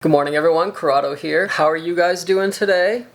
Good morning everyone, Corrado here. How are you guys doing today?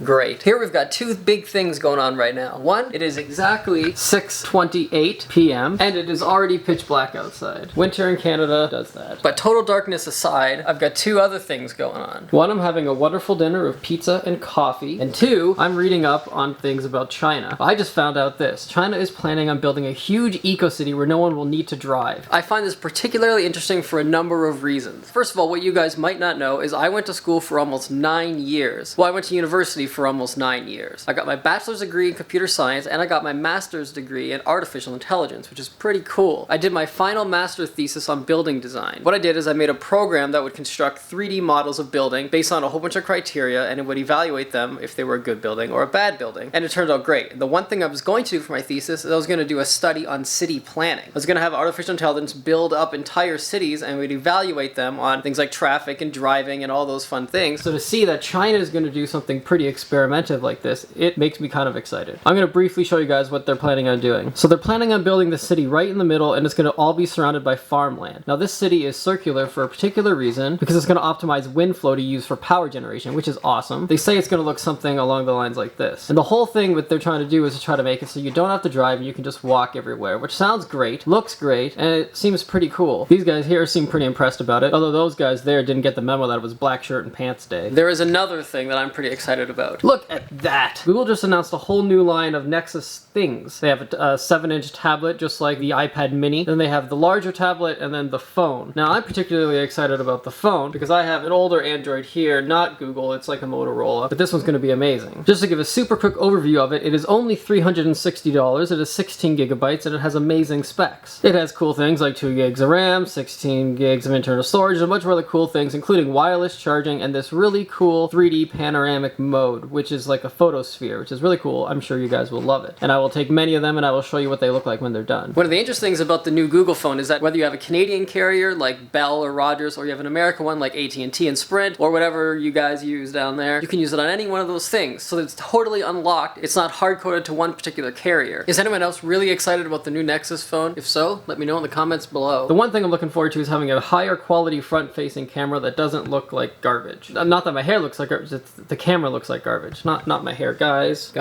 Great. Here we've got two big things going on right now. One, it is exactly 6:28 p.m. and it is already pitch black outside. Winter in Canada does that. But total darkness aside, I've got two other things going on. One, I'm having a wonderful dinner of pizza and coffee. And two, I'm reading up on things about China. I just found out this. China is planning on building a huge eco-city where no one will need to drive. I find this particularly interesting for a number of reasons. First of all, what you guys might not know is I went to school for almost 9 years. Well, I went to university for almost 9 years. I got my bachelor's degree in computer science and I got my master's degree in artificial intelligence, which is pretty cool. I did my final master thesis on building design. What I did is I made a program that would construct 3D models of building based on a whole bunch of criteria, and it would evaluate them if they were a good building or a bad building. And it turned out great. The one thing I was going to do for my thesis is I was going to do a study on city planning. I was going to have artificial intelligence build up entire cities and we'd evaluate them on things like traffic and driving and all those fun things. So to see that China is going to do something pretty experimental like this, it makes me kind of excited. I'm going to briefly show you guys what they're planning on doing. So they're planning on building the city right in the middle, and it's going to all be surrounded by farmland. Now this city is circular for a particular reason, because it's going to optimize wind flow to use for power generation, which is awesome. They say it's going to look something along the lines like this. And the whole thing what they're trying to do is to try to make it so you don't have to drive and you can just walk everywhere, which sounds great, looks great, and it seems pretty cool. These guys here seem pretty impressed about it, although those guys there didn't get the memo that it was black shirt and pants day. There is another thing that I'm pretty excited about. Look at that! Google just announced a whole new line of Nexus things. They have a 7-inch tablet just like the iPad mini, then they have the larger tablet, and then the phone. Now I'm particularly excited about the phone because I have an older Android here, not Google, it's like a Motorola, but this one's going to be amazing. Just to give a super quick overview of it, it is only $360, it is 16 gigabytes, and it has amazing specs. It has cool things like 2 gigs of RAM, 16 gigs of internal storage, and a bunch of other cool things, including wireless charging and this really cool 3D panoramic mode, which is like a photosphere, which is really cool. I'm sure you guys will love it. And I will take many of them and I will show you what they look like when they're done. One of the interesting things about the new Google phone is that whether you have a Canadian carrier like Bell or Rogers, or you have an American one like AT&T and Sprint, or whatever you guys use down there, you can use it on any one of those things. So it's totally unlocked. It's not hard-coded to one particular carrier. Is anyone else really excited about the new Nexus phone? If so, let me know in the comments below. The one thing I'm looking forward to is having a higher quality front-facing camera that doesn't look like garbage. Not that my hair looks like garbage, the camera looks like garbage. Not my hair. Guys.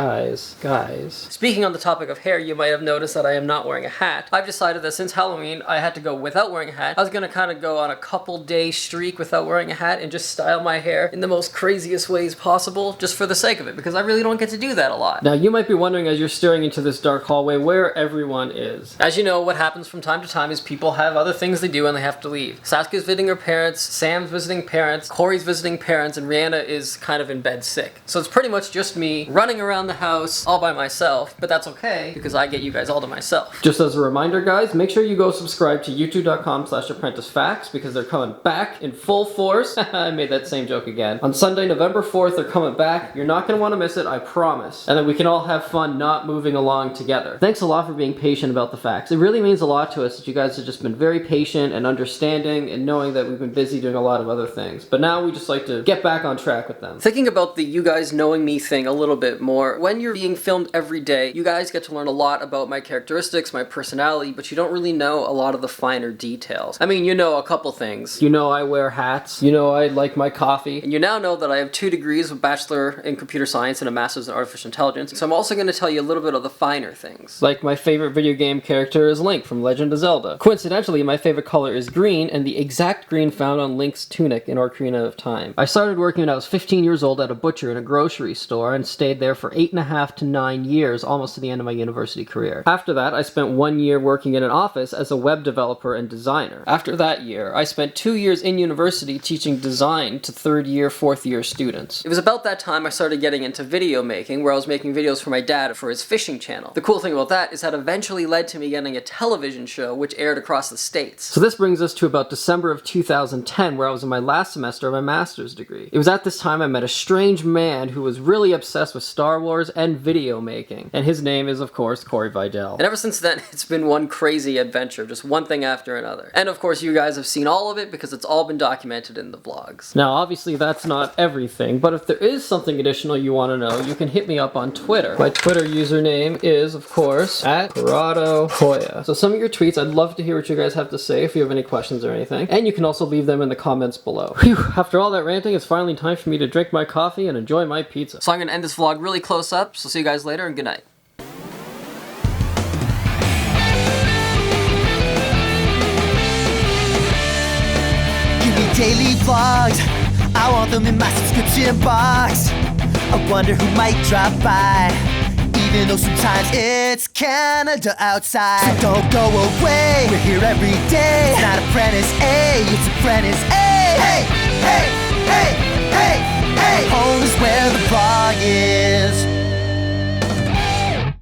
Speaking on the topic of hair, you might have noticed that I am not wearing a hat. I've decided that since Halloween, I had to go without wearing a hat. I was gonna kind of go on a couple-day streak without wearing a hat and just style my hair in the most craziest ways possible, just for the sake of it, because I really don't get to do that a lot. Now, you might be wondering as you're staring into this dark hallway where everyone is. As you know, what happens from time to time is people have other things they do and they have to leave. Sasuke's visiting her parents, Sam's visiting parents, Corey's visiting parents, and Rihanna is kind of in bed sick. So it's pretty much just me running around the house all by myself, but that's okay because I get you guys all to myself. Just as a reminder, guys, make sure you go subscribe to youtube.com/ApprenticeFacts because they're coming back in full force. I made that same joke again. On Sunday, November 4th, they're coming back. You're not going to want to miss it, I promise. And then we can all have fun not moving along together. Thanks a lot for being patient about the facts. It really means a lot to us that you guys have just been very patient and understanding and knowing that we've been busy doing a lot of other things. But now we just like to get back on track with them. Thinking about the you guys knowing me thing a little bit more, when you're being filmed every day, you guys get to learn a lot about my characteristics, my personality, but you don't really know a lot of the finer details. I mean, you know a couple things. You know I wear hats, you know I like my coffee, and you now know that I have 2 degrees, a bachelor in computer science and a master's in artificial intelligence, so I'm also going to tell you a little bit of the finer things. Like my favorite video game character is Link from Legend of Zelda. Coincidentally, my favorite color is green, and the exact green found on Link's tunic in Ocarina of Time. I started working when I was 15 years old at a butcher in a grocery store and stayed there for 8.5 to 9 years, almost to the end of my university career. After that, I spent 1 year working in an office as a web developer and designer. After that year, I spent 2 years in university teaching design to 3rd year, 4th year students. It was about that time I started getting into video making, where I was making videos for my dad for his fishing channel. The cool thing about that is that eventually led to me getting a television show which aired across the states. So this brings us to about December of 2010, where I was in my last semester of my master's degree. It was at this time I met a strange man man who was really obsessed with Star Wars and video making. And his name is, of course, Corey Vidal. And ever since then, it's been one crazy adventure, just one thing after another. And of course, you guys have seen all of it because it's all been documented in the vlogs. Now, obviously, that's not everything, but if there is something additional you want to know, you can hit me up on Twitter. My Twitter username is, of course, @Corrado Coia. So some of your tweets, I'd love to hear what you guys have to say if you have any questions or anything. And you can also leave them in the comments below. Whew, after all that ranting, it's finally time for me to drink my coffee and enjoy my pizza. So I'm going to end this vlog really close up, so see you guys later and good night. Daily vlogs, I want them in my subscription box. I wonder who might drop by, even though sometimes it's Canada outside. So don't go away, we're here every day. It's not ApprenticeA, it's ApprenticeEh. Hey, hey, hey, hey, hey. Home is where the vlog is.